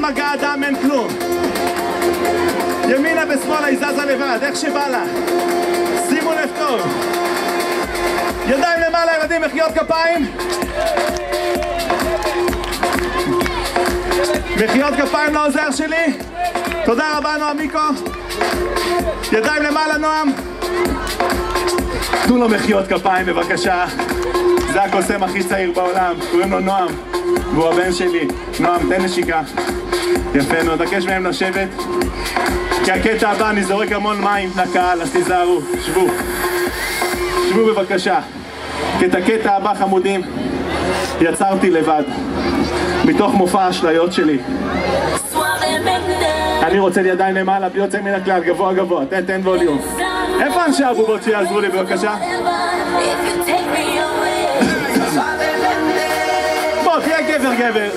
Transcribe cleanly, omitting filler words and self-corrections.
מגע אדם אין כלום. ימינה ושמאלה היא זזה לבד, איך שבא לה. שימו לב טוב. ידיים למעלה ילדים, מחיאות כפיים. מחיאות כפיים לעוזר שלי. תודה רבה נועם מיקו. ידיים למעלה נועם. תנו לו מחיאות כפיים בבקשה. זה הקוסם הכי צעיר בעולם, קוראים לו נועם, והוא הבן שלי. נועם, תן נשיקה. יפה, נבקש מהם לשבת, כי הקטע הבא אני זורק המון מים לקהל, אז תיזהרו, שבו. שבו בבקשה. כי את הקטע הבא, חמודים, יצרתי לבד, מתוך מופע האשליות שלי. אני רוצה ידיים למעלה, בלי יוצא מן הכלל, גבוה גבוה, תן ווליום. איפה אנשי הבובות שיעזרו לי בבקשה? בוא, תהיה גבר גבר.